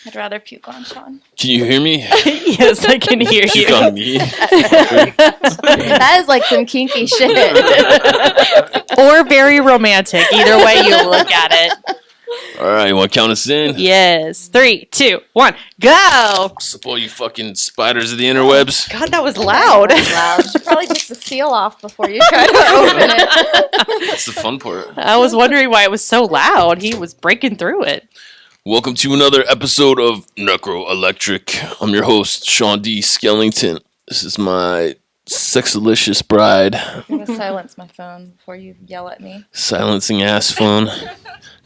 I'd rather puke on Sean. Can you hear me? Yes, I can hear Puke you. on me? That is like some kinky shit. Or very romantic. Either way you look at it. All right, you want to count us in? Yes. 3, 2, 1, go! What's up, all you fucking spiders of the interwebs? God, that was loud. Loud. Should probably take the seal off before you try to open it. That's the fun part. I was wondering why it was so loud. He was breaking through it. Welcome to another episode of Necro Electric. I'm your host, Sean D. Skellington. This is my sexalicious bride. I'm going to silence my phone before you yell at me. Silencing ass phone.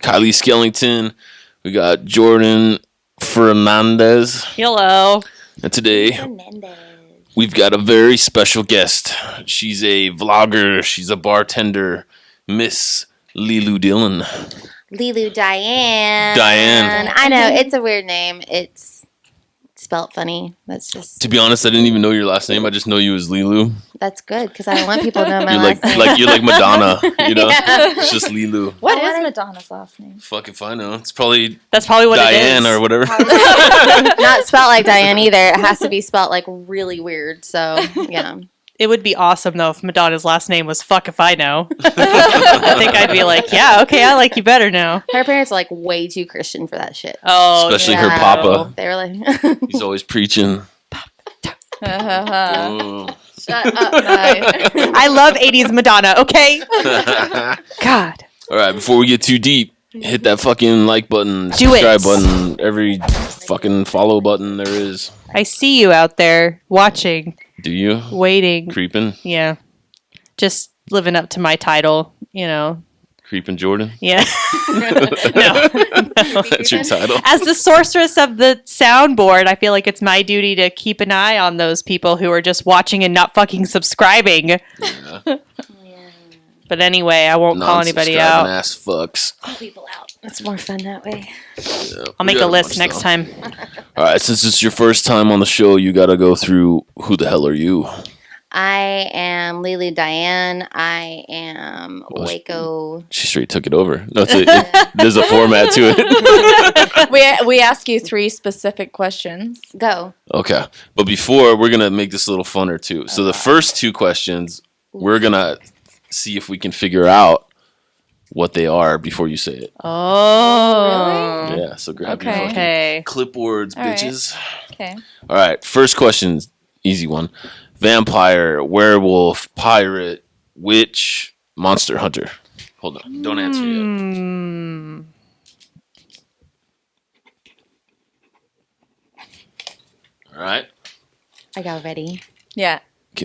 Kylie Skellington. We got Jordan Fernandez. Hello. And today, we've got a very special guest. She's a vlogger. She's a bartender. Miss Lilu Dyan. Lilu Dyan. Diane. I know, it's a weird name. It's spelt funny. That's just... To be honest, I didn't even know your last name. I just know you as Lilu. That's good, because I don't want people to know my You're last name. you're like Madonna, you know? Yeah. It's just Lilu. What is Madonna's last name? Fuck if I know. It's probably That's probably what Diane it is. or whatever. Not spelt like Diane either. It has to be spelt like really weird. So, yeah. It would be awesome, though, if Madonna's last name was Fuck If I Know. I think I'd be like, yeah, okay, I like you better now. Her parents are like way too Christian for that shit. Oh, Especially no. her papa. They were like, He's always preaching. Shut Mm. up, nice. I love 80s Madonna, okay? God. All right, before we get too deep, hit that fucking like button, Do it. subscribe button, every fucking follow button there is. I see you out there watching, Do you? waiting. Creeping? Yeah. Just living up to my title, you know. Creeping Jordan? Yeah. No. That's your title. As the sorceress of the soundboard, I feel like it's my duty to keep an eye on those people who are just watching and not fucking subscribing. Yeah. But anyway, I won't call anybody out. Non-subscribing ass fucks. call people out. It's more fun that way. Yeah, I'll we make got a list bunch, next though. time. All right, since it's your first time on the show, you got to go through who the hell are you? I am Lilu Dyan. I am Waco. She straight took it over. No, there's a format to it. We ask you 3 specific questions. Go. Okay, but before, we're going to make this a little funner, too. So the first 2 questions, we're going to see if we can figure out what they are before you say it. Oh. Really? Yeah, so grab Okay. your fucking Okay. clipboards, All right. bitches. Okay. All right, first question, easy one. Vampire, werewolf, pirate, witch, monster hunter. Hold on, don't answer yet. Hmm. All right. I got ready. Yeah.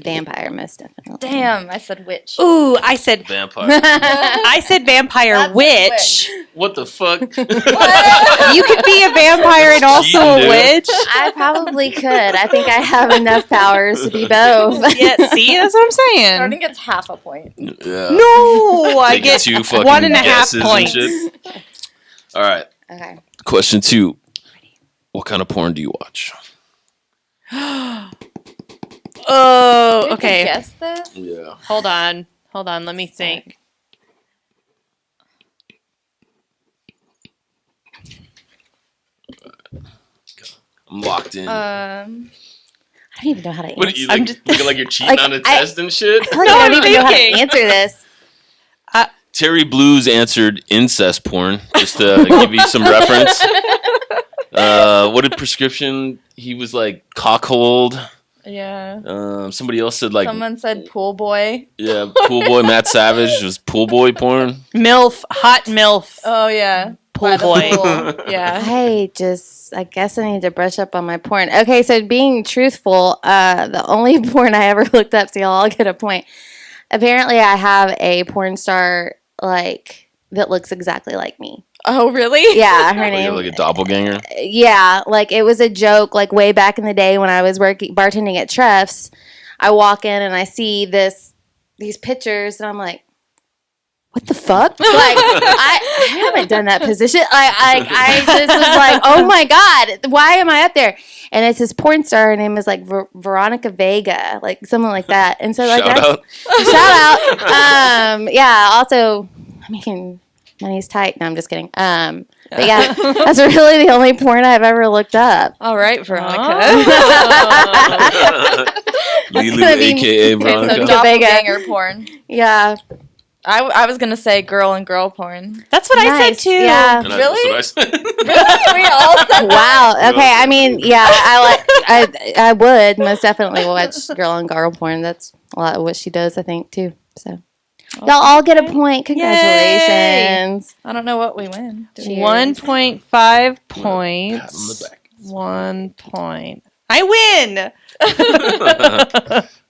Vampire, most definitely. Damn, I said witch. Ooh, I said Vampire. I said vampire That's a witch. What the fuck? You could be a vampire and also Cheating, a dude. witch. I probably could. I think I have enough powers to be both. Yeah, see, that's what I'm saying. Jordan gets half a point. Yeah. No, I Taking get 2 fucking 1.5 guesses and points. shit. All right. Okay. Question 2. What kind of porn do you watch? Oh, You okay. can guess this? Yeah. Hold on. Let me think. I'm locked in. I don't even know how to answer. what are you I'm like? just- Looking like you're cheating Like, on a test and shit? I feel like No, I I'm don't even know how to thinking. answer this. Terry Blues answered incest porn, just to give you some reference. What did prescription? He was like cockhold. Yeah. Somebody else said like Someone said pool boy. yeah, pool boy. Matt Savage was pool boy porn. MILF, hot MILF. Oh, yeah. Pool By the boy. pool. Yeah. I guess I need to brush up on my porn. Okay, so being truthful, the only porn I ever looked up, so y'all all get a point. Apparently, I have a porn star like that looks exactly like me. Oh, really? Yeah, her Like, name. like a doppelganger. Yeah, like it was a joke. Like way back in the day when I was working bartending at Treff's, I walk in and I see these pictures, and I'm like, what the fuck? Like, I haven't done that position. I just was like, oh my God, why am I up there? And it's this porn star. Her name is like Veronica Vega, like something like that. And so like Shout out. shout out. Yeah. Also, I mean, money's tight. No, I'm just kidding. But yeah, that's really the only porn I've ever looked up. All right, Veronica. Lilu, gonna be- aka Okay, so Veronica. doppelganger porn. Yeah. I was gonna say girl and girl porn. That's what I said Nice. too. Yeah. And Really? That's what I said. We all said Wow. Okay. I mean, yeah, I would most definitely watch girl on girl porn. That's a lot of what she does, I think, too. So y'all all get a point. Congratulations. I don't know what we win. Do we- 1.5 Pat on points. the back. 1 point. I win.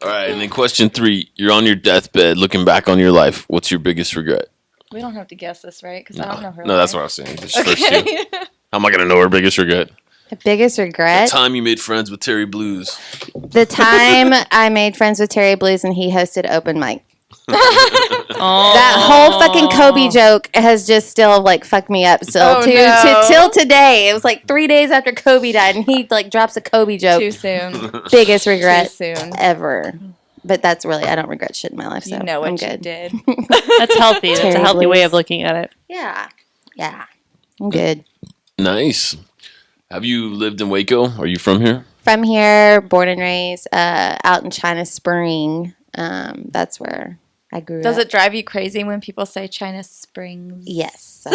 All right, and then question 3. You're on your deathbed looking back on your life. What's your biggest regret? We don't have to guess this, right? Because I don't know her. No, that's what I was saying. Just first two. How am I going to know her biggest regret? The biggest The regret? time you made friends with Terry Blues. The time I made friends with Terry Blues and he hosted open mic. Oh. That whole fucking Kobe joke has just still like fucked me up still Oh, too no. till today. It was like 3 days after Kobe died and he like drops a Kobe joke. Too soon. Biggest Too regret soon. ever. But that's really, I don't regret shit in my life. So You know what I'm you good. did. That's healthy. That's a Terry healthy way Blues. of looking at it. Yeah. Yeah. I'm good. Nice. Have you lived in Waco? Are you from here? From here, born and raised, out in China Spring. That's where I grew Does up. it drive you crazy when people say China Springs? Yes.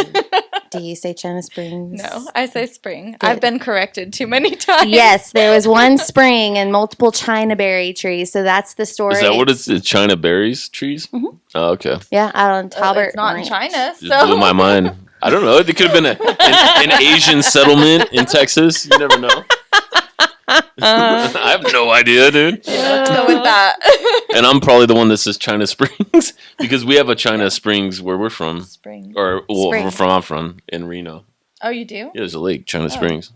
Do you say China Springs? No, I say spring. Good. I've been corrected too many times. Yes, there was one spring and multiple China berry trees. So that's the story. Is that what it's? China berries trees? Mhm. Oh, okay. Yeah, out on Well, Talbot. it's not in Ranch. China, Just so blew my mind. I don't know. It could have been an Asian settlement in Texas. You never know. I have no idea, dude. let's go with that. And I'm probably the one that says China Springs because we have a China Springs where we're from, Spring. or well, Spring. I'm from in Reno. Oh, you do? Yeah, there's a lake, China Springs.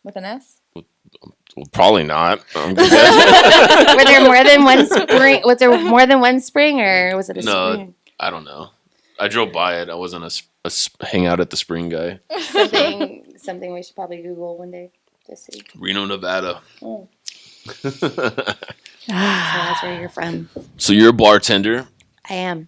With an S? Well, probably not. I'm good at Were there more than one spring? Was there more than one spring, or was it a No. spring? I don't know. I drove by it. I wasn't a hang out at the spring guy. Something we should probably Google one day. Just see. Reno, Nevada. Oh. So that's where you're from. So you're a bartender. I am.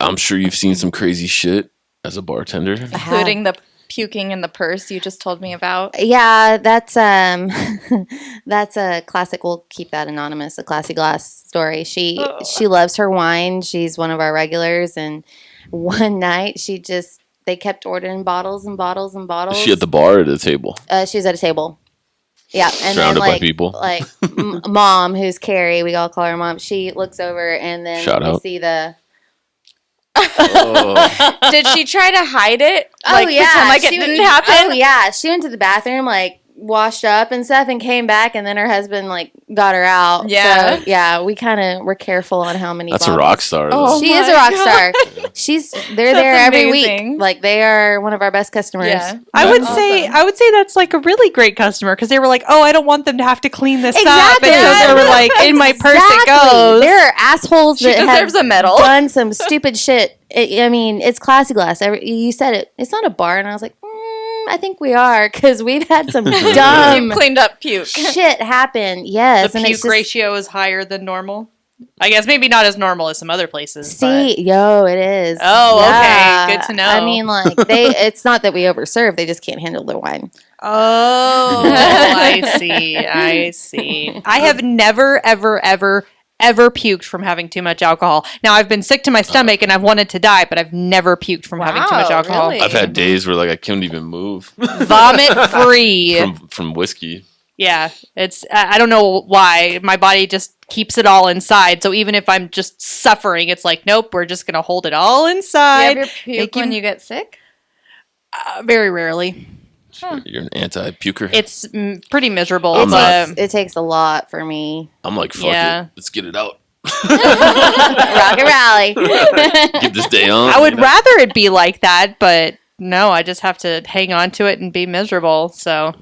I'm sure you've seen some crazy shit as a bartender. Including the puking in the purse you just told me about. Yeah, that's that's a classic. We'll keep that anonymous. A classy glass story. She loves her wine. She's one of our regulars, and one night they kept ordering bottles and bottles and bottles. Is she at the bar or at the table? She was at a table. Yeah, and Surrounded then by people. like mom, who's Carrie, we all call her mom. She looks over, and then Shout we out. see the. Oh. Did she try to hide it? Oh yeah, pretend like it she didn't went- happen? Oh yeah, she went to the bathroom, like washed up and stuff, and came back, and then her husband like got her out. Yeah. so, yeah. We kind of were careful on how many. That's a bottles. rock star. though. Oh. She is a my rock God. star. They're there every amazing. week. Like they are one of our best customers. Yeah. I would Awesome. say that's like a really great customer because they were like, oh, I don't want them to have to clean this Exactly. up, and so they were like, in my purse it Exactly. goes. There are assholes She that deserves have a medal. done some stupid shit. I mean, it's classy glass. You said it. It's not a bar, and I was like, I think we are because we've had some dumb You cleaned up puke. shit happen. Yes, The and puke it's just, ratio is higher than normal. I guess maybe not as normal as some other places. see, yo, it is. Oh, okay. Good to know. I mean, like it's not that we overserve; they just can't handle their wine. But, oh, I see. I have never, ever puked from having too much alcohol. Now I've been sick to my stomach and I've wanted to die, but I've never puked from having too much Wow, alcohol. really? I've had days where like I couldn't even move Vomit free. from whiskey. Yeah, it's I don't know why my body just keeps it all inside. So even if I'm just suffering, it's like nope, we're just gonna hold it all You inside. ever puke Make you- when you get sick? Very rarely. You're an anti-puker. It's pretty miserable, I'm but not. It takes a lot for me. I'm like, fuck Yeah. it. Let's get it out. Rock and rally. Get this day on. I would you know? rather it be like that. But no, I just have to hang on to it and be miserable. So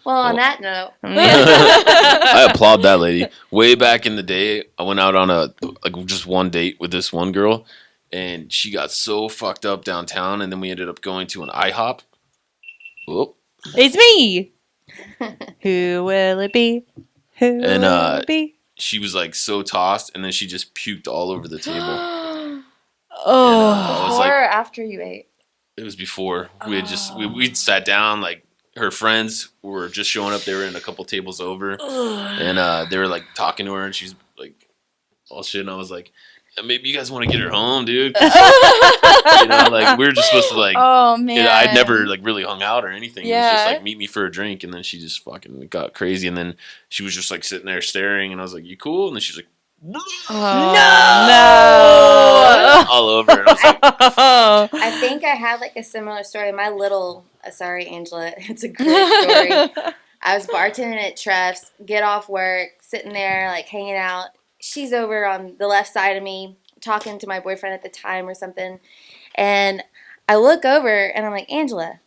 Well, on that note, I applaud that lady. Way back in the day, I went out on just one date with this one girl, and she got so fucked up downtown, and then we ended up going to an IHOP. Whoop. it's me. Who will it be? Who And, will it be? She was like so tossed, and then she just puked all over the table. Oh, I was Before like, or after you ate? It was before we had just we'd sat down. Like her friends were just showing up. They were in a couple tables over, and they were like talking to her, and she's like all shit. And I was like, maybe you guys want to get her home, dude. Like we were just supposed to like. Oh man. I'd never like really hung out or anything. Yeah. It was just like meet me for a drink, and then she just fucking got crazy, and then she was just like sitting there staring, and I was like, "You cool?" And then she's like, No. all over. And I was like, I think I had like a similar story. Sorry, Angela, it's a great story. I was bartending at Treff's, get off work, sitting there like hanging out. She's over on the left side of me, talking to my boyfriend at the time or something, and I look over and I'm like, Angela,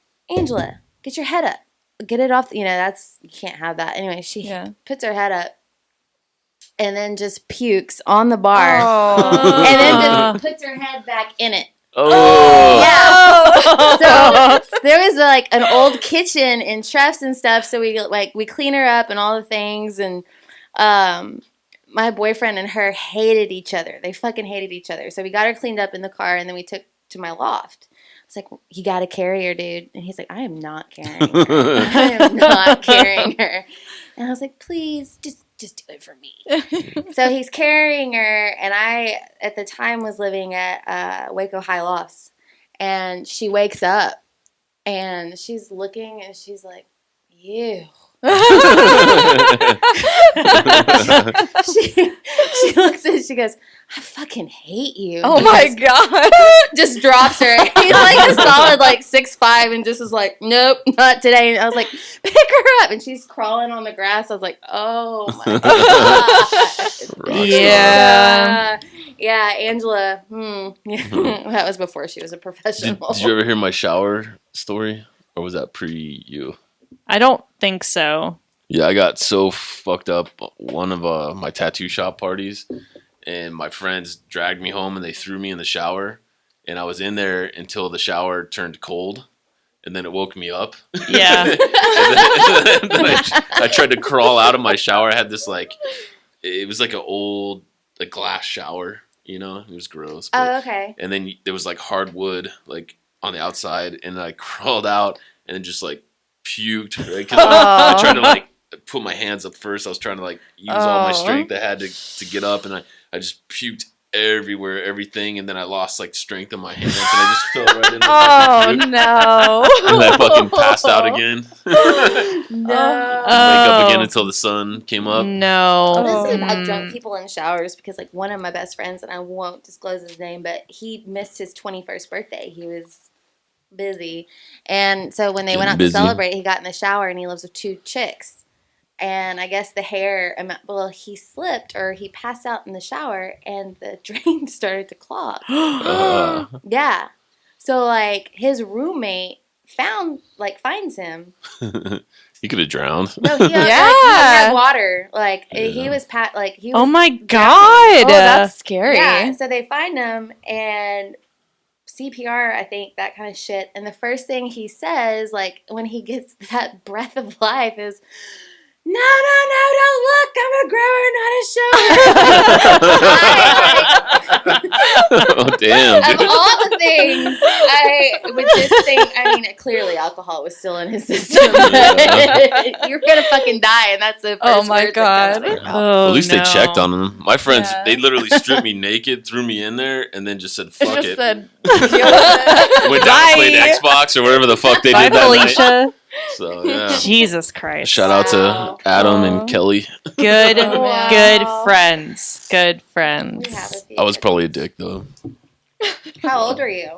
get your head up, get it off. You can't have that. Anyway, she puts her head up. And then just pukes on the bar. Oh. And then just puts her head back in it. oh, Yeah. So there was like an old kitchen in Treff's and stuff. So we clean her up and all the things. And my boyfriend and her hated each other. They fucking hated each other. So we got her cleaned up in the car, and then we took to my loft. It's like, you got to carry her, dude. And he's like, I am not carrying her. I am not carrying her. And I was like, please, just do it for me. So he's carrying her, and I, at the time, was living at Waco High Lofts. And she wakes up, and she's looking, and she's like, ew. she looks and she goes, I fucking hate you. Oh my god. Just drops her. He's like a solid like 6'5" and just is like, nope, not today. And I was like, pick her up. And she's crawling on the grass. I was like, oh my god. Yeah, Angela. That was before she was a professional. Did you ever hear my shower story, or was that pre you? I don't think so. Yeah, I got so fucked up one of my tattoo shop parties, and my friends dragged me home and they threw me in the shower, and I was in there until the shower turned cold, and then it woke me up. Yeah. and then I tried to crawl out of my shower. I had this it was like an old glass shower, it was gross. But, Oh, okay. and then there was like hardwood on the outside, and I crawled out and then just puked, right? 'Cause I tried to put my hands up first. I was trying to use all my strength I had to get up, and I just puked everywhere, everything, and then I lost strength in my hands, and I just fell right in the fucking puke. No. And I fucking passed out again. No. Wake up again until the sun came up. No. This is about drunk people in showers, because one of my best friends, and I won't disclose his name, but he missed his 21st birthday. He was busy, and so when they went out to celebrate, he got in the shower, and he lives with 2 chicks, and I guess the hair, he slipped or he passed out in the shower, and the drain started to clog. Yeah, so his roommate finds him. He could have drowned. No, he had water. He was he was. Oh my god. Oh, that's scary. Yeah, so they find him and CPR, I think, that kind of shit. And the first thing he says, when he gets that breath of life, is, no, don't look. I'm a grower, not a shower. Oh, damn, Of dude. all the things, I would just think, clearly alcohol was still in his system. You're going to fucking die, and that's the first Oh my words that come out of God. your mouth. Oh, At least they no. checked on him. My friends, Yeah. they literally stripped me naked, threw me in there, and then just said, fuck Just it. said, deal with it. Went down and played Bye. Xbox or whatever the fuck they Bye, did that night. Felicia. So, yeah. Jesus Christ. Shout out Wow. to Adam Aw. and Kelly. Good, Wow. good friends. Good friends. We have a few I was kids. probably a dick, though. How old are you?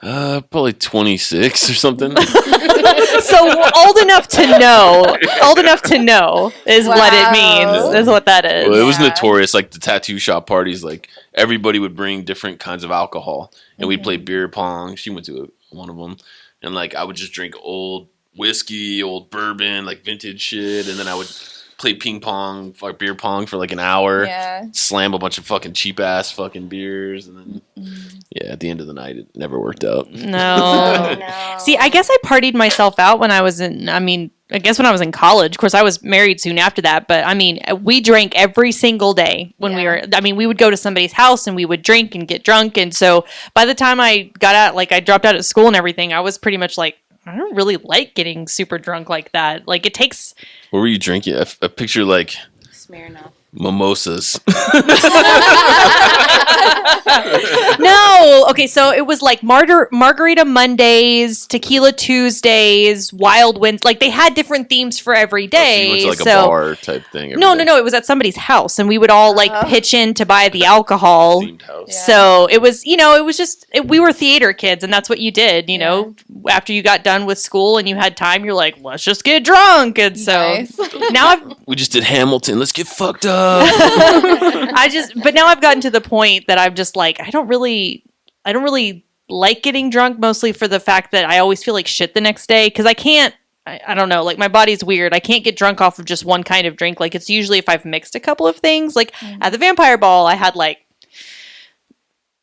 Probably 26 or something. So old enough to know. Old enough to know is what it Wow. means. Is what that is. Well, it was Yeah. notorious. The tattoo shop parties, everybody would bring different kinds of alcohol, and we'd play beer pong. She went to one of them, and I would just drink old whiskey, old bourbon, vintage shit, and then I would play ping pong, beer pong for an hour. Yeah. Slam a bunch of fucking cheap ass fucking beers, and then at the end of the night, it never worked out. No. No. See, I guess I partied myself out when I was in, I guess when I was in college. Of course, I was married soon after that. But I mean, we drank every single day when we were. I mean, we would go to somebody's house and we would drink and get drunk. And so by the time I got out, like I dropped out of school and everything, I was pretty much like, I don't really like getting super drunk like that. Like it takes. What were you drinking? I picture like Smirnoff. mimosas. No. Okay, so it was like Margarita Mondays, Tequila Tuesdays, Wild Winds. Like they had different themes for every day. So you went to like a bar type thing. No. It was at somebody's house, and we would all like pitch in to buy the alcohol. Themed house. Yeah. So it was, it was just we were theater kids, and that's what you did. You know, after you got done with school and you had time, you're like, let's just get drunk. And so Nice. now We just did Hamilton. Let's get fucked up. but now I've gotten to the point that I'm just like, I don't really like getting drunk, mostly for the fact that I always feel like shit the next day because I don't know, like my body's weird. I can't get drunk off of just one kind of drink. Like it's usually if I've mixed a couple of things. Like at the vampire ball, I had like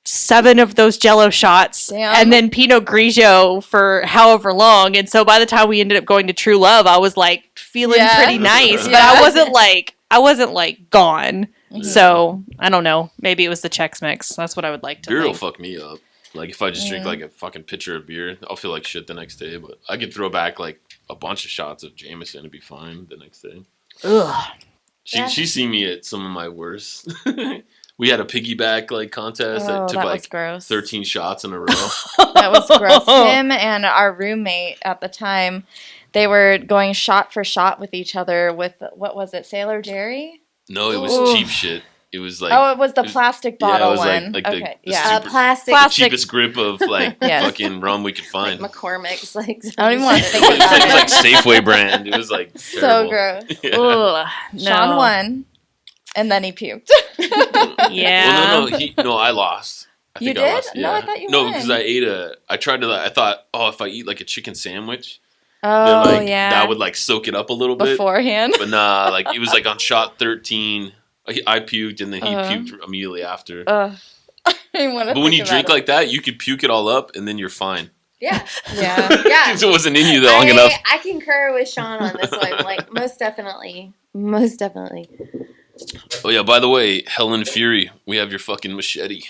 7 of those Jello shots and then Pinot Grigio for however long. And so by the time we ended up going to True Love, I was like feeling pretty nice, but I wasn't like gone. So I don't know. Maybe it was the Chex Mix. That's what I would like to Beer will think. fuck me up. Like if I just drink like a fucking pitcher of beer, I'll feel like shit the next day. But I could throw back like a bunch of shots of Jameson and be fine the next day. Ugh. She seen me at some of my worst. We had a piggyback like contest Oh, that took that like was gross. 13 shots in a row. That was gross. Him and our roommate at the time, they were going shot for shot with each other with, what was it, Sailor Jerry? No, it was Ooh. cheap shit. It was like It was the plastic bottle it was one. like Okay, the yeah. super- Plastic. the cheapest grip of like Yes. fucking rum we could find. McCormick's. Like, I don't even want to think It was about like it. Safeway brand. It was like So terrible. gross. Yeah. Ugh. No. Sean won, and then he puked. Yeah. Well, no, I lost. I You think I did? lost. No, I thought you No, won. because I tried to. I thought, if I eat like a chicken sandwich, Oh, then like yeah. that would like soak it up a little bit. Beforehand. But nah, like it was like on shot 13. I puked and then he puked immediately after. Ugh. But when you drink like that, you could puke it all up and then you're fine. yeah. Yeah. Yeah. Because it wasn't in you that long enough. I concur with Sean on this one. Like, most definitely. Most definitely. Oh yeah, by the way, Helen Fury, we have your fucking machete.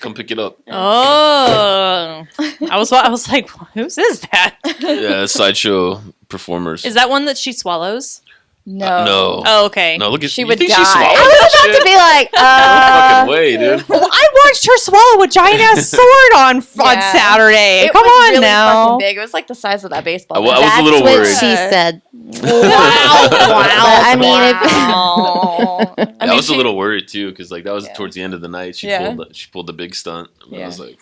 Come pick it up. Oh. I was like, whose is that? Yeah, sideshow performers. Is that one that she swallows? No. No. Oh, okay. No, look at She you would think die. She swallowed I that was about shit? to be like, No fucking way, dude. Well, I watched her swallow a giant ass sword on Yeah. Saturday. It Come was on really now. fucking big. It was like the size of that baseball. I was bat. a little that's what worried. she said. Wow. But, I mean, if, Wow. I was a little worried too, because like that was towards the end of the night. She Yeah. pulled the big stunt. I Yeah. was like,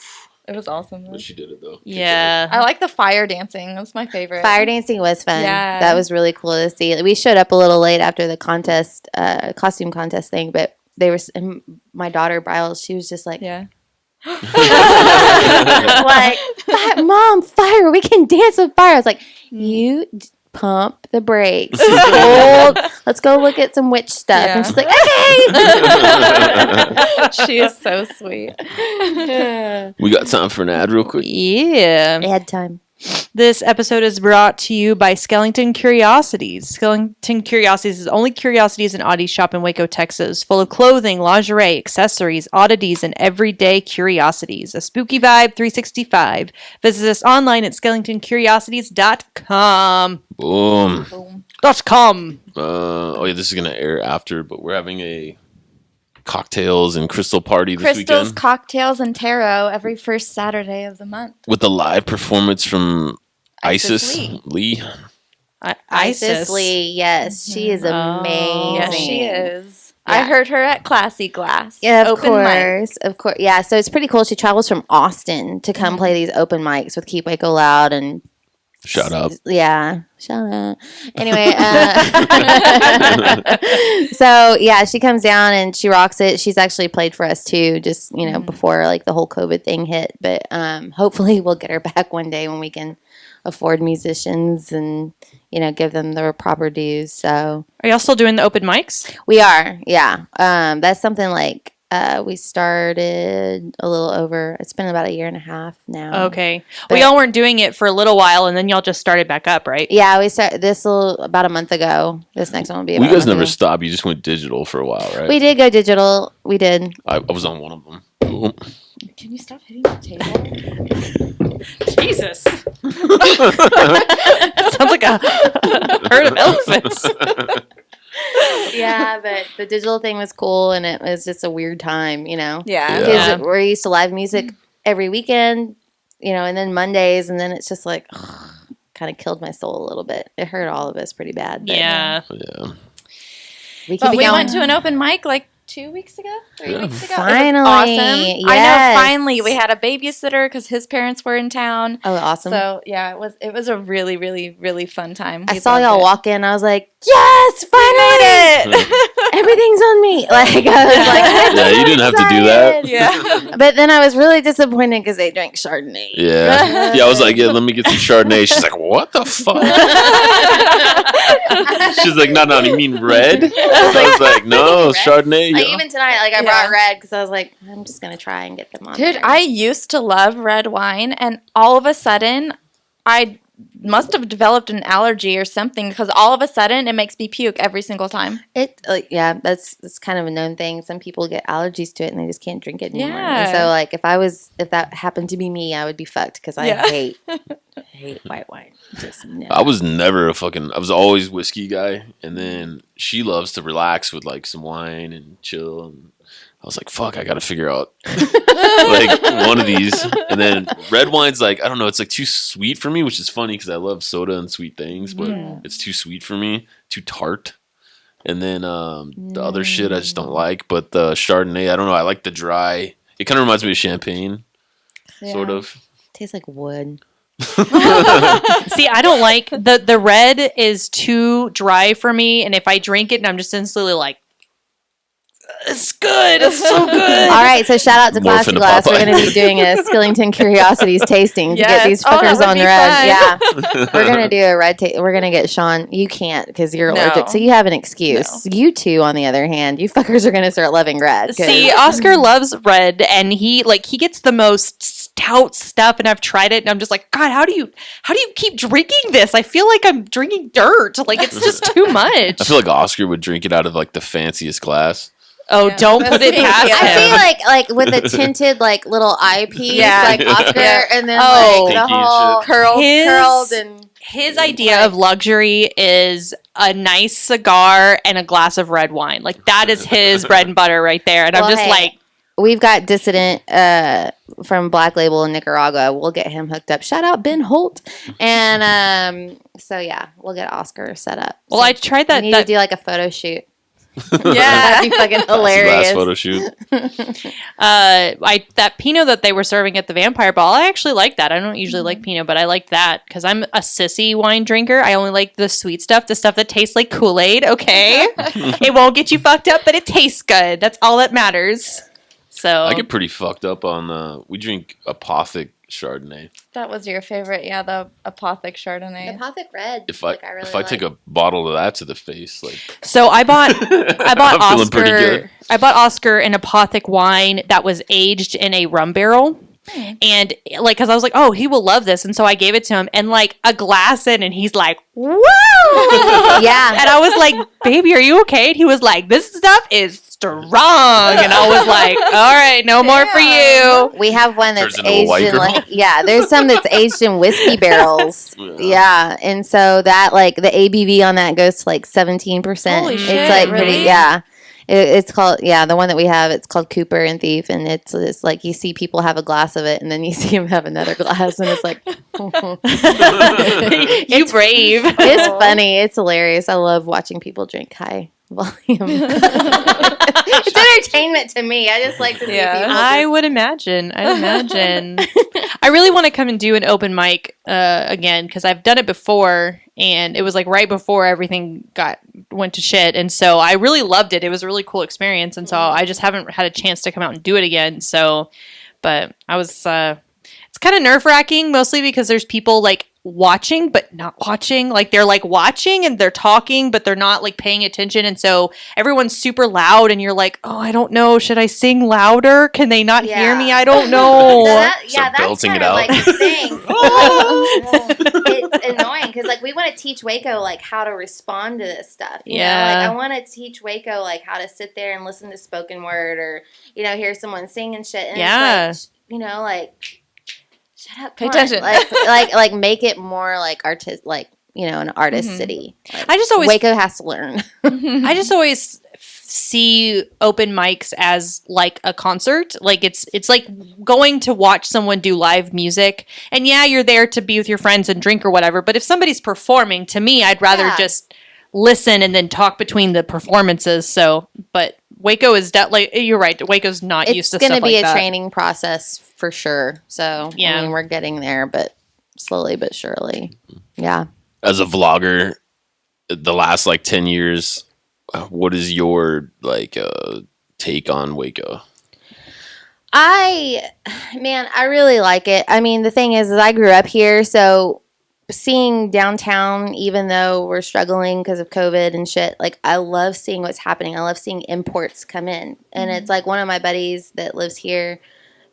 It was awesome. but she did it though. Yeah. I like the fire dancing. That's my favorite. fire dancing was fun. Yeah. That was really cool to see. We showed up a little late after the contest, costume contest thing, but they were. My daughter Brile, she was just like, Yeah. like, Mom, fire! We can dance with fire. I was like, you pump the brakes. Let's go look at some witch stuff. Yeah. And she's like, okay. She is so sweet. We got time for an ad real quick. Yeah. Ad time. This episode is brought to you by Skellington Curiosities. Skellington Curiosities is the only curiosities and oddities shop in Waco, Texas, full of clothing, lingerie, accessories, oddities, and everyday curiosities. A spooky vibe 365. Visit us online at skellingtoncuriosities.com. Boom. .com. Oh yeah, this is gonna air after, but we're having a cocktails and crystal party this Crystals, weekend cocktails, and tarot every first Saturday of the month. with a live performance from Isis Isis Lee. Isis Lee, yes, she is amazing. Yes, she is. Yeah. I heard her at Classy Glass. Yeah, of Open mic. course, of course. Yeah, so it's pretty cool. She travels from Austin to come play these open mics with Keep Waco Loud and Shout out. Yeah, shout out. Anyway, so yeah, she comes down and she rocks it. She's actually played for us too, just before like the whole COVID thing hit. But hopefully we'll get her back one day when we can afford musicians and give them their proper dues. So Are y'all still doing the open mics? we are, yeah. That's something like We started a little over. It's been about a year and a half now. Okay. But- Well, y'all weren't doing it for a little while, and then y'all just started back up, right? Yeah, we started this about a month ago. This next one will be. Well, About you guys a month never ago. stopped. You just went digital for a while, right? We did go digital. We did. I was on one of them. Ooh. Can you stop hitting the table? Jesus. That sounds like a herd of elephants. Yeah, but the digital thing was cool, and it was just a weird time, you know. Yeah. Yeah. Because we're used to live music every weekend, you know, and then Mondays, and then it's just like kind of killed my soul a little bit. It hurt all of us pretty bad. But Yeah. Yeah. we keep But it we going. went to an open mic like 2 weeks ago, 3 weeks ago. Finally, It was awesome. I yes. know. Finally, we had a babysitter because his parents were in town. Oh, awesome! So yeah, it was a really, really, really fun time. I We saw loved y'all it. walk in. I was like, "Yes, finally! Everything's on me!" Like I was like, I'm Yeah, you so didn't have to do that. excited. Yeah. But then I was really disappointed because they drank Chardonnay. Yeah. Yeah, I was like, yeah, let me get some Chardonnay. She's like, what the fuck? She's like, no, you mean red? I was like, no, Red? Chardonnay. Like yeah. even tonight, like I brought red because I was like, I'm just gonna try and get them on. Dude, there. I used to love red wine, and all of a sudden, I must have developed an allergy or something because all of a sudden it makes me puke every single time. Yeah, that's kind of a known thing. Some people get allergies to it and they just can't drink it anymore. Yeah. And so like if that happened to be me, I would be fucked because I Yeah. hate white wine. Just no. I was never I was always whiskey guy. And then she loves to relax with like some wine and chill. And I was like, fuck, I got to figure out like one of these. And then red wine's like, I don't know, it's like too sweet for me, which is funny because I love soda and sweet things, but it's too sweet for me, too tart. And then the other shit I just don't like. But the Chardonnay, I don't know, I like the dry. It kind of reminds me of champagne, sort of. Tastes like wood. See, I don't like the red is too dry for me, and if I drink it and I'm just instantly like, it's good, it's so good. All right, so shout out to Morph Classy into Glass. We're Popeye. going to be doing a Skellington Curiosities tasting to get Yes. these Oh, that fuckers would on be red. fun. Yeah, we're going to do a red taste. We're going to get Sean. You can't because you're No. allergic, so you have an excuse. You two, on the other hand, you fuckers are going to start loving red. 'cause- See, Oscar loves red, and he gets the most stout stuff, and I've tried it, and I'm just like, God, how do you keep drinking this? I feel like I'm drinking dirt. Like it's just too much. I feel like Oscar would drink it out of like the fanciest glass. Oh, Yeah. don't put it Yeah. past him. I feel like with the tinted like little eyepiece, Yeah. like Oscar, Yeah. and then Oh. like the Pinky and whole shit. curled and His idea of luxury is a nice cigar and a glass of red wine. Like that is his bread and butter right there. And Well, I'm just hey. like, we've got Dissident from Black Label in Nicaragua. We'll get him hooked up. Shout out Ben Holt. And so yeah, we'll get Oscar set up. well, So I tried we that. need to do like a photo shoot. Yeah. That'd be fucking Glass hilarious. photo shoot. That Pinot that they were serving at the Vampire Ball, I actually like that. I don't usually like Pinot, but I like that because I'm a sissy wine drinker. I only like the sweet stuff, the stuff that tastes like Kool-Aid. Okay, it won't get you fucked up, but it tastes good. That's all that matters. So I get pretty fucked up on we drink Apothic Chardonnay. That was your favorite, yeah, the Apothic Chardonnay. Apothic Red. If I really if I take a bottle of that to the face, like I bought I'm feeling pretty Oscar. good. I bought Oscar an Apothic wine that was aged in a rum barrel. And like, cause I was like, oh, he will love this. And so I gave it to him and like a glass in and he's like, woo! Yeah. And I was like, baby, are you okay? And he was like, this stuff is strong. And I was like, all right, no more for you. We have one that's Turns into a aged white in girl. like there's some that's aged in whiskey barrels. Yeah, and so that like the ABV on that goes to like 17%. Holy It's shit, like really? yeah. It's called the one that we have. It's called Cooper and Thief, and it's like you see people have a glass of it, and then you see them have another glass, and it's like You brave. it's funny. It's hilarious. I love watching people drink high volume. It's entertainment to me. I just like to see Yeah. people. I would imagine. I really want to come and do an open mic again because I've done it before and it was like right before everything went to shit, and so I really loved it. It was a really cool experience, and so I just haven't had a chance to come out and do it again. So, but I was. It's kind of nerve wracking, mostly because there's people like watching but not watching. Like they're like watching and they're talking but they're not like paying attention, and so everyone's super loud and you're like, oh, I don't know, should I sing louder? Can they not hear me? I don't know. Start that's belting kind it of out. like the thing. It's annoying because like we want to teach Waco like how to respond to this stuff. You know? Like I want to teach Waco like how to sit there and listen to spoken word or hear someone sing and shit. And it's like, like shut up, pay attention. Like make it more like an artist city. Like, I just always Waco has to learn. I just always see open mics as like a concert. Like it's like going to watch someone do live music, and you're there to be with your friends and drink or whatever, but if somebody's performing, to me I'd rather just listen and then talk between the performances. So but Waco is you're right, Waco's not used to stuff like that. It's going to be a training process for sure. So I mean, we're getting there, but slowly but surely. Yeah. As a vlogger, the last like 10 years, what is your like take on Waco? I really like it. I mean, the thing is I grew up here, so seeing downtown, even though we're struggling because of COVID and shit, like I love seeing what's happening. I love seeing imports come in. And it's like one of my buddies that lives here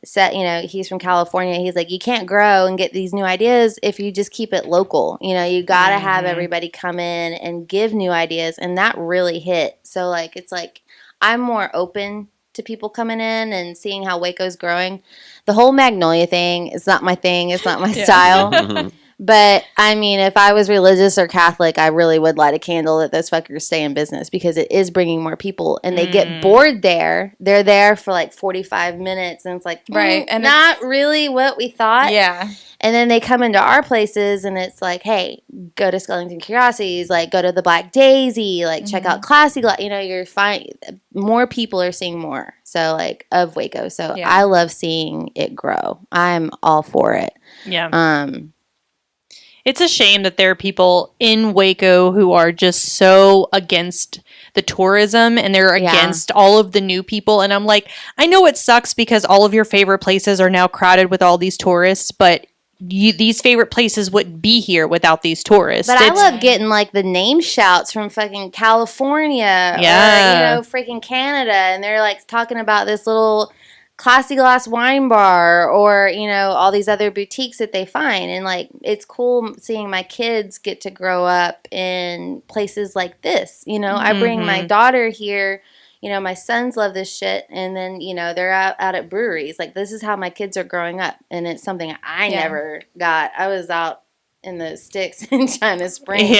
said, he's from California. He's like, you can't grow and get these new ideas if you just keep it local. You got to have everybody come in and give new ideas. And that really hit. So like, it's like, I'm more open to people coming in and seeing how Waco's growing. The whole Magnolia thing is not my thing. It's not my style. But, I mean, if I was religious or Catholic, I really would light a candle that those fuckers stay in business because it is bringing more people. And they get bored there. They're there for like 45 minutes. And it's like, and not really what we thought. Yeah. And then they come into our places and it's like, hey, go to Skellington Curiosities, like go to the Black Daisy, like check out Classy. You're fine. More people are seeing more. So, like, of Waco. So, I love seeing it grow. I'm all for it. Yeah. It's a shame that there are people in Waco who are just so against the tourism and they're against all of the new people. And I'm like, I know it sucks because all of your favorite places are now crowded with all these tourists, but these favorite places wouldn't be here without these tourists. But I love getting like the name shouts from fucking California or, freaking Canada. And they're like talking about this little Classy Glass wine bar or, all these other boutiques that they find. And, like, it's cool seeing my kids get to grow up in places like this. I bring my daughter here. My sons love this shit. And then, they're out at breweries. Like, this is how my kids are growing up. And it's something I never got. I was out in the sticks in China Springs.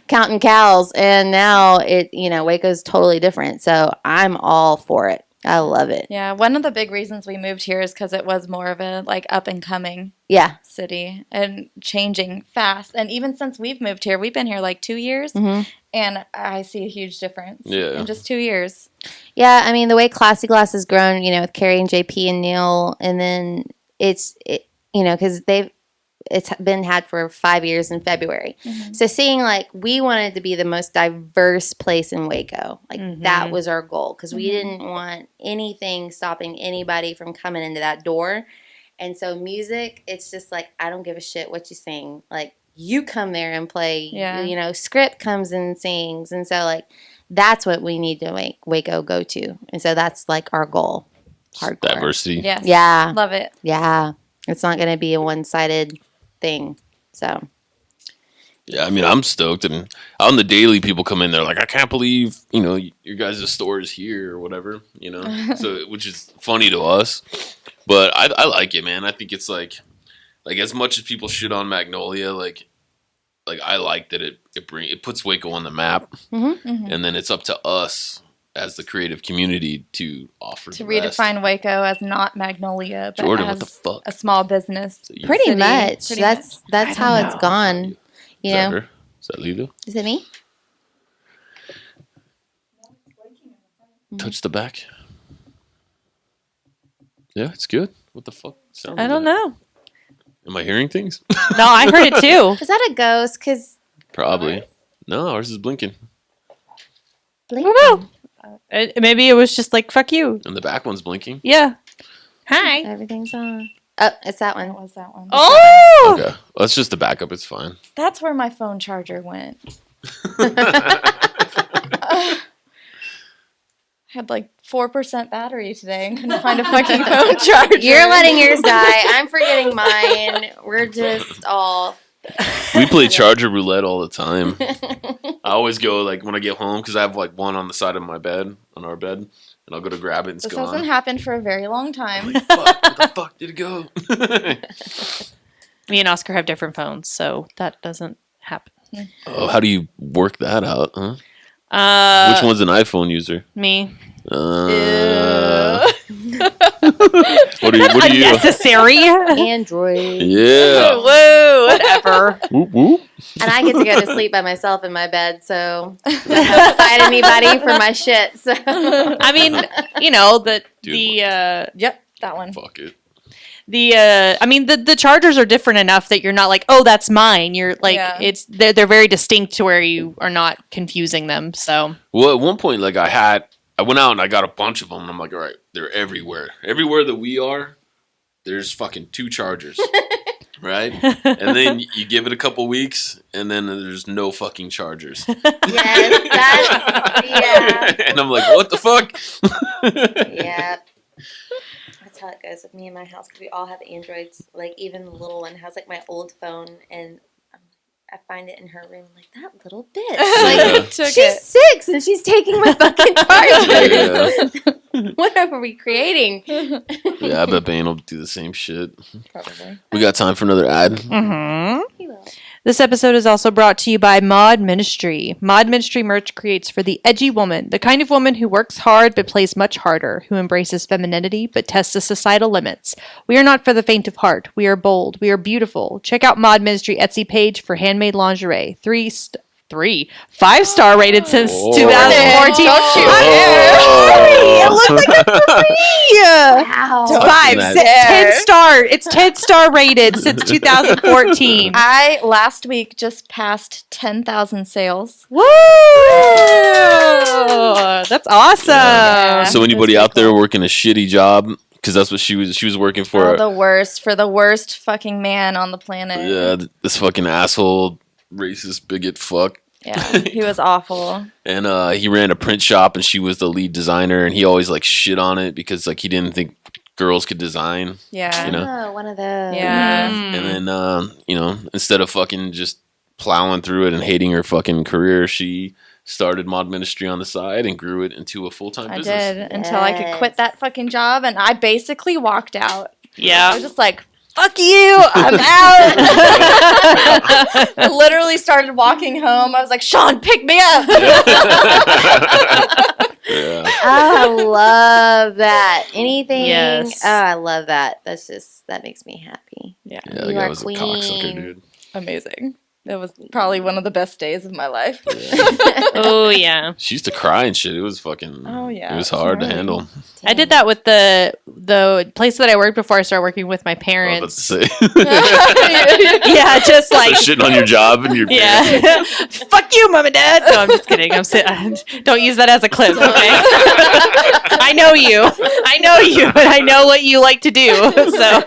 Counting cows. And now Waco's totally different. So I'm all for it. I love it. Yeah, one of the big reasons we moved here is because it was more of a like up and coming city and changing fast. And even since we've moved here, we've been here like 2 years, and I see a huge difference in just 2 years. Yeah, I mean the way Classy Glass has grown, with Carrie and JP and Neil, and then it's because it's been had for 5 years in February. So seeing like we wanted to be the most diverse place in Waco. Like that was our goal because we didn't want anything stopping anybody from coming into that door. And so music, it's just like, I don't give a shit what you sing. Like you come there and play, Script comes and sings. And so like, that's what we need to make Waco go to. And so that's like our goal. Hardcore. Diversity. Yes. Yeah. Love it. Yeah. It's not going to be a one-sided thing. So yeah, I mean, I'm stoked, and on the daily, people come in there like, I can't believe your guys' store is here or whatever, so which is funny to us, but I like it, man. I think it's like as much as people shit on Magnolia, like I like that it puts Waco on the map, and then it's up to us as the creative community to offer to redefine Waco as not Magnolia, but Jordan, as what the fuck? a small business. Pretty much. That's how it's gone. Is that her? Is that Lilu? Is it me? Touch the back. Yeah, it's good. What the fuck? I don't know. Am I hearing things? No, I heard it too. Is that a ghost? Because probably. No, ours is blinking. I don't know. Maybe it was just like, fuck you. And the back one's blinking. Yeah. Hi. Everything's on. Oh, it's that It one. was that one. Oh! Okay. Well, that's just the backup. It's fine. That's where my phone charger went. Had like 4% battery today and couldn't find a fucking phone charger. You're letting yours die. I'm forgetting mine. We're just all. We play charger roulette all the time. I always go like when I get home because I have like one on the side of my bed, on our bed, and I'll go to grab it and it's This gone. hasn't happened for a very long time. I'm like, fuck, where the fuck did it go? Me and Oscar have different phones, so that doesn't happen. Oh, how do you work that out? Huh? Which Which one's an iPhone user? Me. What are you? Unnecessary. Android. Yeah. Woo, whatever. Whoop, whoop. And I get to go to sleep by myself in my bed, so I don't have to fight anybody for my shit. So I mean, you know, Dude, Yep, that one. fuck it. The chargers are different enough that you're not like, oh, that's mine. You're like, Yeah. they're very distinct to where you are not confusing them. So Well, at one point, like I went out and I got a bunch of them. And I'm like, all right, they're everywhere. Everywhere that we are, there's fucking 2 chargers. Right? And then you give it a couple weeks, and then there's no fucking chargers. yes, that's And I'm like, what the fuck? yeah. That's how it goes with me in my house because we all have Androids. Like even the little one has like my old phone, and I find it in her room. Like that little bitch. Yeah. Like she's 6 and she's taking my fucking chargers. What are we creating? Yeah, I bet Bane will do the same shit. Probably. We got time for another ad. He will. this episode is also brought to you by Mod Ministry. Mod Ministry merch creates for the edgy woman, the kind of woman who works hard but plays much harder, who embraces femininity but tests the societal limits. We are not for the faint of heart. We are bold. We are beautiful. Check out Mod Ministry Etsy page for handmade lingerie. 5-star rated since Whoa. 2014. Don't you Oh. It looks like a free. Wow. Touching that. 10 star. It's 10-star rated since 2014. I last week just passed 10,000 sales. Woo! That's awesome. Yeah. So anybody out there working a shitty job, because that's what she was working for. Oh, the worst fucking man on the planet. Yeah, this fucking asshole, racist bigot fuck. Yeah, he was awful. And he ran a print shop, and she was the lead designer, and he always like shit on it because like he didn't think girls could design. Yeah. You know? Oh, one of those. Yeah. And then instead of fucking just plowing through it and hating her fucking career, she started Mod Ministry on the side and grew it into a full-time I business. did until I could quit that fucking job, and I basically walked out. I Yeah. was just like, fuck you, I'm out. I literally started walking home. I was like, Sean, pick me up. Yeah. Oh, I love that. Anything. Yes. Oh, I love that. That makes me happy. Yeah, Yeah, You the guy are was queen. a cocksucker, dude. amazing. It was probably one of the best days of my life. Oh, yeah. She used to cry and shit. It was fucking. Oh, yeah, It was it was hard to gnarly. handle. I did that with the place that I worked before I started working with my I was parents. about to say. Yeah, just like So shitting on your job and your parents. yeah. Fuck you, mom and dad. No, I'm just kidding. Don't use that as a clip, okay? I know you, and I know what you like to do. So,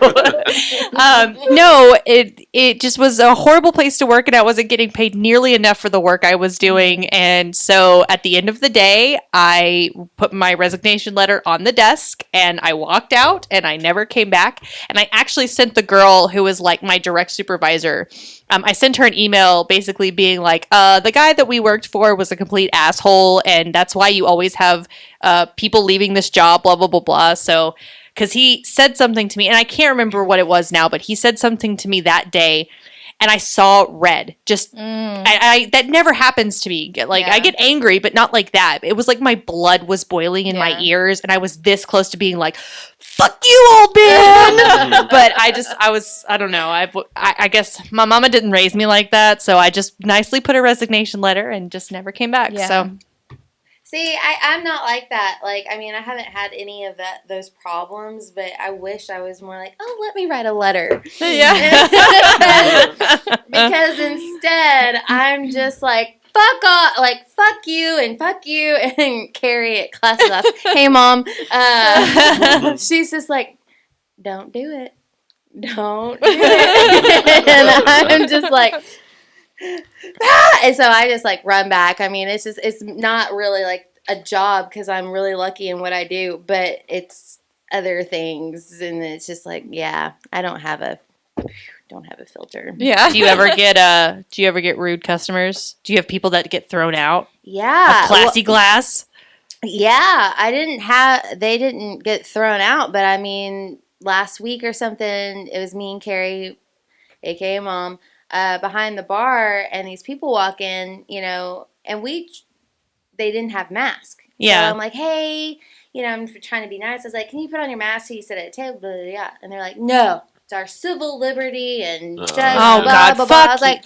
no, it just was a horrible place to work, and I wasn't getting paid nearly enough for the work I was doing. And so, at the end of the day, I put my resignation letter on the desk, and I walked out, and I never came back. And I actually sent the girl who was like my direct supervisor. I sent her an email basically being like, the guy that we worked for was a complete asshole, and that's why you always have people leaving this job, blah, blah, blah, blah. So, because he said something to me, and I can't remember what it was now, but he said something to me that day, and I saw red. Just, I that never happens to me. Like, I get angry, but not like that. It was like my blood was boiling in my ears, and I was this close to being like, fuck you, old man. But I don't know. I guess my mama didn't raise me like that, so I just nicely put a resignation letter and just never came back. Yeah. So See, I'm not like that. Like, I mean, I haven't had any of those problems, but I wish I was more like, oh, let me write a letter. Yeah. Because instead, I'm just like, fuck off, like, fuck you, and Carrie at class. Hey, Mom. She's just like, don't do it. don't do it. And I'm just like, ah! And so I just like run back. I mean, it's not really like a job because I'm really lucky in what I do, but it's other things, and it's just like, yeah, I don't have a filter. Yeah. Do you ever get rude customers? Do you have people that get thrown out? Yeah. A classy glass? Yeah, they didn't get thrown out, but I mean, last week or something, it was me and Carrie, aka Mom, behind the bar, and these people walk in, and they didn't have masks. Yeah. So I'm like, hey, I'm trying to be nice. I was like, can you put on your mask so you sit at a table? Blah, blah, blah. And they're like, no, it's our civil liberty and just blah, God, blah, blah. I was like,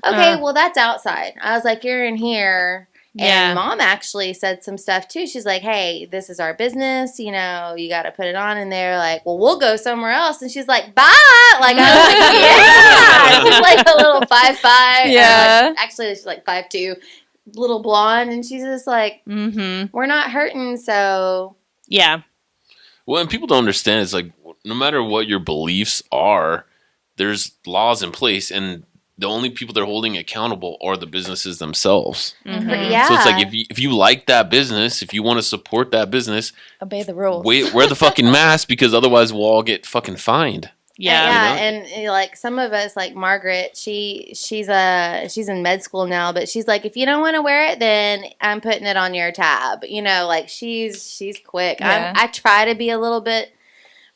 okay, well, that's outside. I was like, you're in here. Yeah. And Mom actually said some stuff too. She's like, hey, this is our business. You got to put it on. And they're like, well, we'll go somewhere else. And she's like, bye. Like, I was like, yeah. She's like a little 5'5". Yeah. Actually, she's like 5'2", little blonde. And she's just like, we're not hurting. So. Yeah. Well, and people don't understand. It's like, no matter what your beliefs are, there's laws in place. And the only people they're holding accountable are the businesses themselves. Mm-hmm. Yeah. So it's like if you like that business, if you want to support that business, obey the rules. Wear the fucking mask, because otherwise we'll all get fucking fined. Yeah. And like some of us, like Margaret, she's in med school now, but she's like, if you don't want to wear it, then I'm putting it on your tab. Like she's quick. Yeah. I try to be a little bit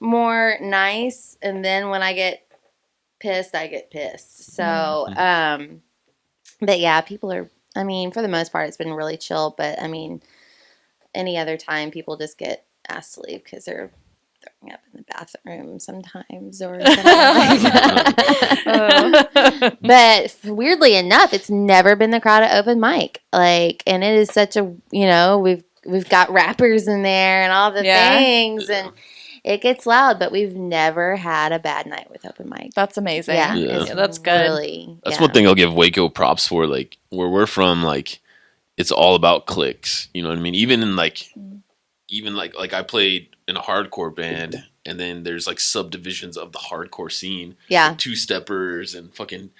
more nice, and then when I get pissed, I get pissed. So, but yeah, people are, I mean, for the most part, it's been really chill. But I mean, any other time, people just get asked to leave because they're throwing up in the bathroom sometimes or something like that. But weirdly enough, it's never been the crowd at open mic. Like, and it is such a, we've got rappers in there and all the things, and it gets loud, but we've never had a bad night with open mic. That's amazing. Yeah. That's good. Really, that's one thing I'll give Waco props for. Like, where we're from, like, it's all about cliques. You know what I mean? Even like I played in a hardcore band, and then there's like subdivisions of the hardcore scene. Yeah. Like two-steppers and fucking,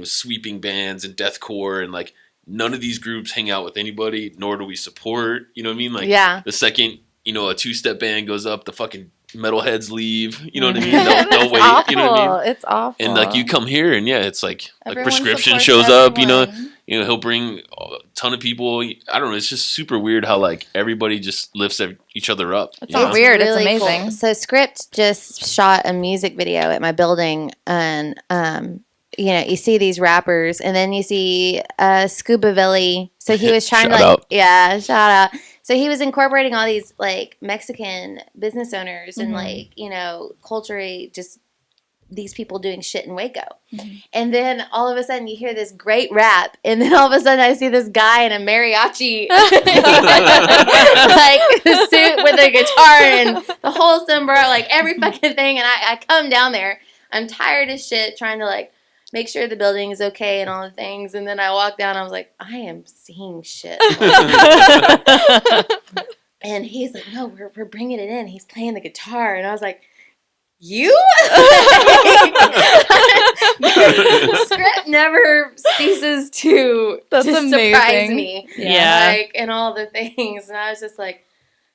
sweeping bands and deathcore, and like none of these groups hang out with anybody, nor do we support. You know what I mean? Like, the second, a two-step band goes up, the fucking metalheads leave. You know what I mean? They'll wait. Awful. You know what I mean? It's awful. And like you come here, and it's like Everyone Prescription supports shows up. everyone. He'll bring a ton of people. I don't know. It's just super weird how like everybody just lifts each other up. It's so weird. It's amazing. Cool. So Script just shot a music video at my building, and you see these rappers, and then you see Scuba Billy. So he was trying Shout out. Shout out. So he was incorporating all these like Mexican business owners and like culturally just these people doing shit in Waco. And then all of a sudden you hear this great rap, and then all of a sudden I see this guy in a mariachi like suit with a guitar and the whole sombrero, like every fucking thing, and I come down there. I'm tired as shit trying to like make sure the building is okay and all the things, and then I walk down, I was like, I am seeing shit. And he's like, no, we're bringing it in. He's playing the guitar, and I was like, you? Script never ceases to surprise me. Yeah. Like, and all the things. And I was just like,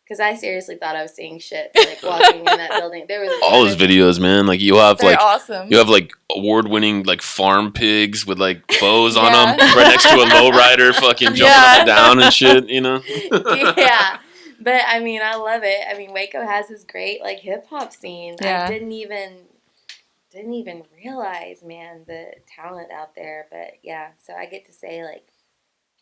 because I seriously thought I was seeing shit, like walking in that building. There was all his videos, man. Like They're awesome. you have like award-winning like farm pigs with like bows on them, right next to a lowrider, fucking jumping up and down and shit. Yeah. But I mean, I love it. I mean, Waco has this great like hip hop scene. Yeah. I didn't even realize, man, the talent out there. But yeah, so I get to say like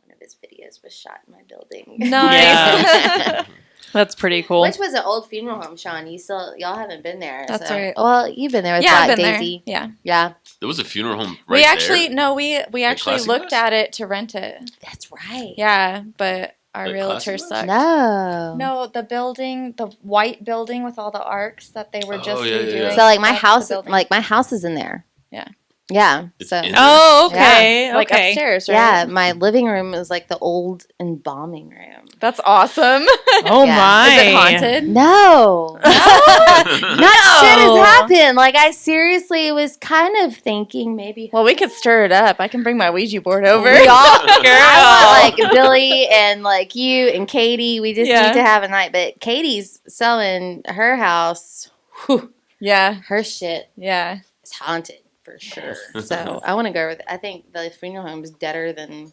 one of his videos was shot in my building. Nice. Yeah. That's pretty cool. Which was an old funeral home, Sean. Y'all haven't been there. That's so. right. Well, you've been there with Yeah, Black I've been Daisy. there. Yeah. There was a funeral home We right actually there. we actually Classy looked Glass? at it to rent it. That's right. Yeah, but our Like realtor Classy Glass? sucked. No. No, the building, the white building with all the arcs that they were just yeah, yeah, redoing. yeah. So like my that's the house, building. my house is in there. Yeah. Yeah. It's So. in- Oh, okay. Yeah, like okay. upstairs, right? Yeah, my living room is like the old embalming room. That's awesome. Oh Yeah. my. Is it haunted? No. Not shit has No. happened. Like, I seriously was kind of thinking maybe. Well, we could stir it up. I can bring my Ouija board over. We all, I want like Billy and like you and Katie. We just Yeah. need to have a night. But Katie's selling her house. Whew, Yeah, her shit yeah. is haunted for sure. So I want to go with. I think the funeral home is deader than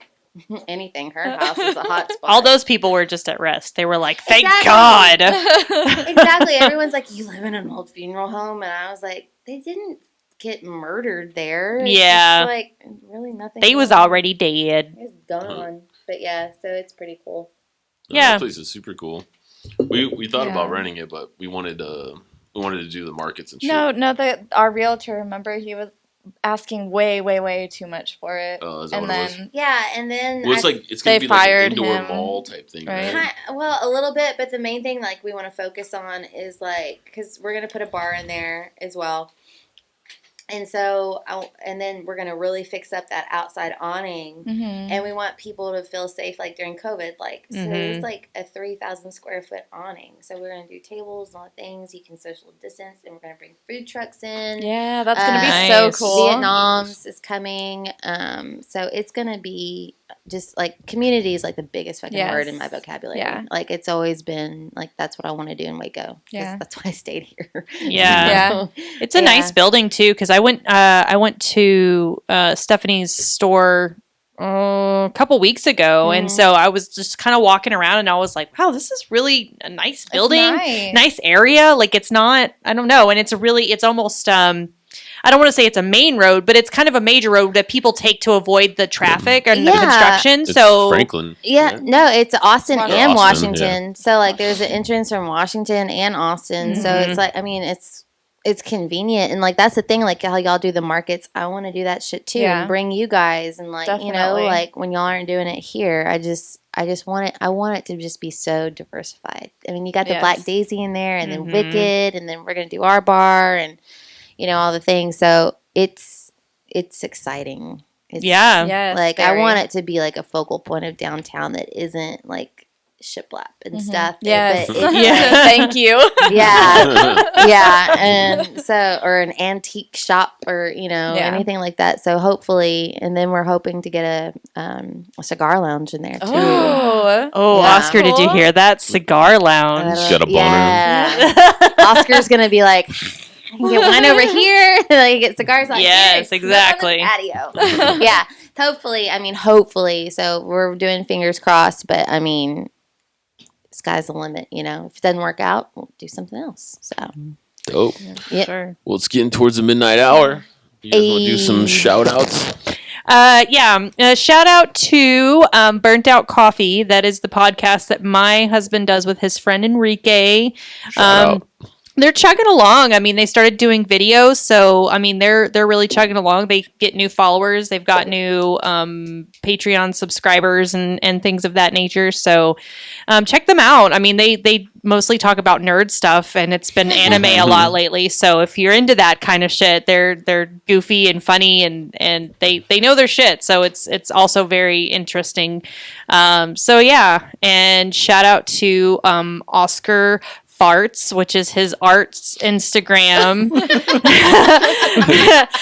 anything. Her house is a hot spot. All those people were just at rest. They were like, thank Exactly. God. Exactly. Everyone's like, you live in an old funeral home, and I was like, they didn't get murdered there. It's Yeah. just, like really nothing. They was going on. already dead. It's gone. But yeah, so it's pretty cool. Yeah. That place is super cool. We thought Yeah. about renting it, but we wanted to do the markets and shit. No, our realtor, remember, he was asking way too much for it. Oh, is that and what it was? then Yeah, and then Well, it's gonna They be like fired an indoor him, mall type thing, right? right? well, a little bit, but the main thing like we want to focus on is like because we're gonna put a bar in there as well, and so and then we're gonna really fix up that outside awning. Mhm. And we want people to feel safe, like during COVID. Like, so it's Mhm. like a 3,000 square foot awning. So we're going to do tables and all the things. You can social distance, and we're going to bring food trucks in. Yeah, that's gonna be so Nice. cool. Vietnam's is coming. So it's going to be just like community is like the biggest fucking Yes. word in my vocabulary. Yeah. Like it's always been like that's what I want to do in Waco. 'Cause Yeah. that's why I stayed here. Yeah. Yeah. It's a nice building too, because I went to Stephanie's store a couple weeks ago, and so I was just kind of walking around, and I was like, "Wow, this is really a nice building, nice area." Like it's not, I don't know, and it's almost. I don't want to say it's a main road, but it's kind of a major road that people take to avoid the traffic and the Yeah. construction. It's So Franklin. Yeah, no, it's Austin and Austin, Washington. So like there's an entrance from Washington and Austin. So Mhm. it's like I mean it's convenient and like that's the thing like how y'all do the markets. I want to do that shit too Yeah. and bring you guys and like you know Definitely. like when y'all aren't doing it here, I just want it to just be so diversified. I mean, you got the Yes. Black Daisy in there and then Mhm. Wicked and then we're going to do our bar and you know all the things. So it's exciting. It's, yeah, Yes, like I very. want it to be like a focal point of downtown that isn't like shiplap and stuff. Yes. But it's Yeah. Thank you. like, yeah, and so or an antique shop or you know Yeah. anything like that. So hopefully, and then we're hoping to get a cigar lounge in there too. Oh. Oh, Yeah. Oscar, did you hear that? Cigar lounge. Got a boner. Yeah, Oscar's gonna be like. I can get one over here. Like get cigars like Yes, here, smoke exactly. on the patio. Yeah, hopefully. So we're doing fingers crossed, but I mean, sky's the limit. You know, if it doesn't work out, we'll do something else. So Dope. yeah. Sure. Well, it's getting towards the midnight hour. You guys want to do some shout outs? Shout out to Burnt Out Coffee. That is the podcast that my husband does with his friend Enrique. Shout out. They're chugging along. I mean, they started doing videos, so I mean, they're really chugging along. They get new followers. They've got new Patreon subscribers and things of that nature. So check them out. I mean, they mostly talk about nerd stuff, and it's been anime a lot lately. So if you're into that kind of shit, they're goofy and funny, and they know their shit. So it's also very interesting. So yeah, and shout out to Oscar Farts, which is his arts Instagram.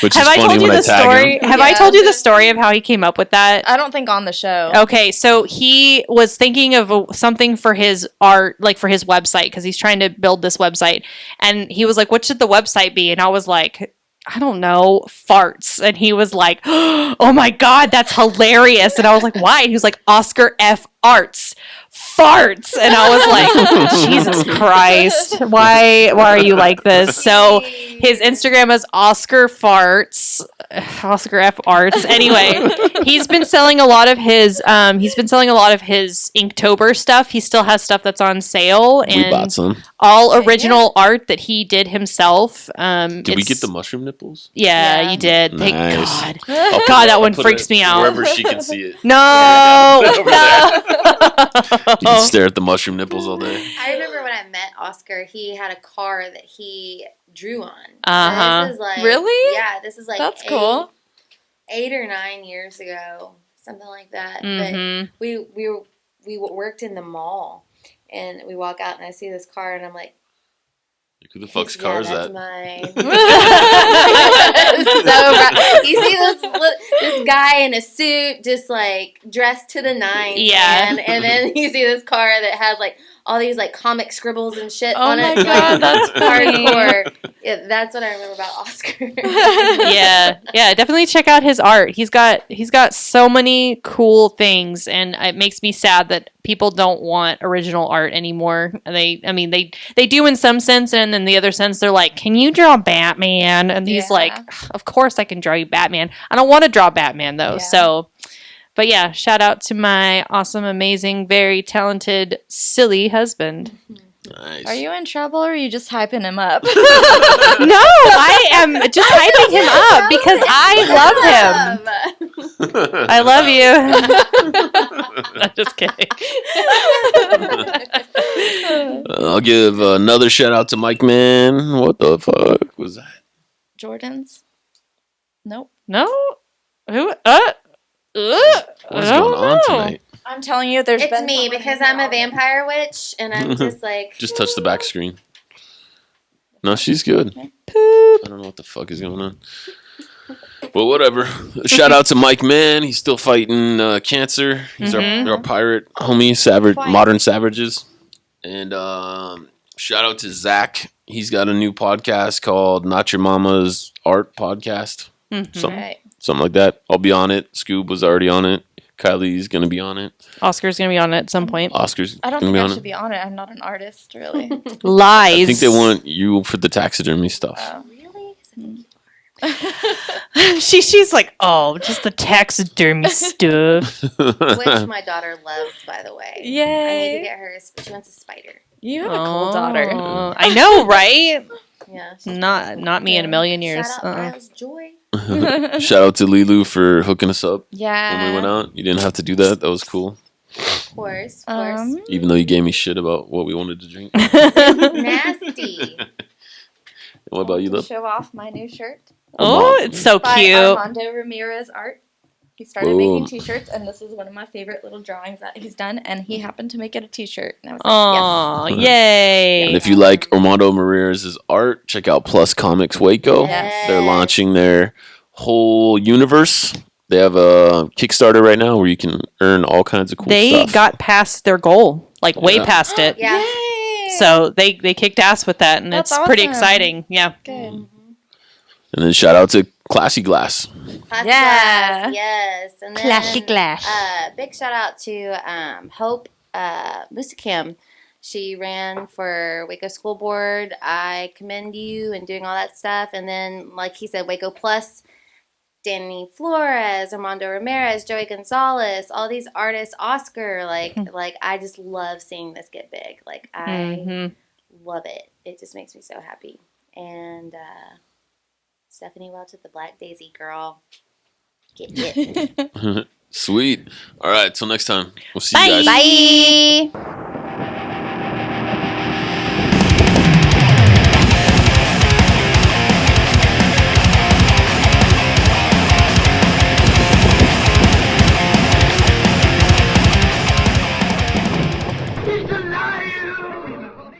Which is Have I funny told you when I the tag story? him. Have I told you the story of how he came up with that? I don't think on the show. Okay, so he was thinking of something for his art, like for his website, because he's trying to build this website. And he was like, what should the website be? And I was like, I don't know, farts. And he was like, oh my God, that's hilarious. And I was like, why? And he was like, Oscar F. Arts. Farts. And I was like, Jesus Christ. Why are you like this? So his Instagram is Oscar Farts. Oscar F. Arts. Anyway, he's been selling a lot of his Inktober stuff. He still has stuff that's on sale. We And bought some. all original art that he did himself. Did we get the mushroom nipples? Yeah, Yeah. you did. Thank Nice. God. I'll put God, it- that I'll one put freaks it me out. Wherever she can see it. No. Over there. You can stare at the mushroom nipples all day. I remember when I met Oscar, he had a car that he drew on. Uh-huh. So this is like Really? Yeah, this is like That's cool. 8 or 9 years ago, something like that. Mhm. But we worked in the mall, and we walk out, and I see this car, and I'm like, Who the fuck's car is that's that? mine. You see this guy in a suit, just like dressed to the nines, Yeah. man. And then you see this car that has like all these like comic scribbles and shit Oh on my it. God, that's funny. hardcore. Yeah, that's what I remember about Oscar. Yeah, definitely check out his art. He's got so many cool things, and it makes me sad that people don't want original art anymore. They do in some sense, and in the other sense, they're like, "Can you draw Batman?" And he's like, "Of course I can draw you Batman. I don't want to draw Batman though." Yeah. So, but yeah, shout out to my awesome, amazing, very talented, silly husband. Nice. Are you in trouble or are you just hyping him up? No, I am just hyping him up because I love him. I love you. I'm just kidding. I'll give another shout out to Mike Man. What the fuck was that? Jordan's? Nope. No? Who? What's going on tonight? I'm telling you, there's It's been me someone because in here I'm a all day. vampire witch, and I'm just like. Just touch the back screen. No, she's good. Poop. I don't know what the fuck is going on. Well, whatever. Shout out to Mike Man. He's still fighting cancer. He's our pirate homie, modern savages. And shout out to Zach. He's got a new podcast called Not Your Mama's Art Podcast. Something like that. I'll be on it. Scoob was already on it. Kylie's going to be on it. Oscar's going to be on it at some point. Oscar's I don't going to think be I on should it. be on it. I'm not an artist, really. Lies. I think they want you for the taxidermy stuff. Really? She's like, oh, just the taxidermy stuff. Which my daughter loves, by the way. Yay. I need to get her. She wants a spider. You have a cool daughter. I know, right? Yeah. Not me in a million years. Shout out Miles Joy. Shout out to Lilu for hooking us up Yeah. when we went out. You didn't have to do that. That was cool. Of course. Of course. Even though you gave me shit about what we wanted to drink. Nasty. What about you, To Lip? show off my new shirt Oh, it's so by cute. Armando Ramirez Art. He started Boom. making t-shirts, and this is one of my favorite little drawings that he's done, and he happened to make it a t-shirt. And I was like, Oh, yay. And if you like Armando Ramirez's art, check out Plus Comics Waco. Yes. They're launching their whole universe. They have a Kickstarter right now where you can earn all kinds of cool They stuff. got past their goal, like way Yeah. past it. Yeah. Yay! So they kicked ass with that, and That's it's pretty awesome. exciting. Yeah. Good. And then shout out to Classy Glass. Classy Yeah. Glass, yes. And then, Classy Glass. Big shout out to Hope Musikam. She ran for Waco School Board. I commend you and doing all that stuff. And then, like he said, Waco Plus, Danny Flores, Armando Ramirez, Joey Gonzalez, all these artists, Oscar. Like I just love seeing this get big. Like I love it. It just makes me so happy. And Stephanie Welch, the Black Daisy girl. Get it. Sweet. All right. Till next time. We'll see you guys. Bye.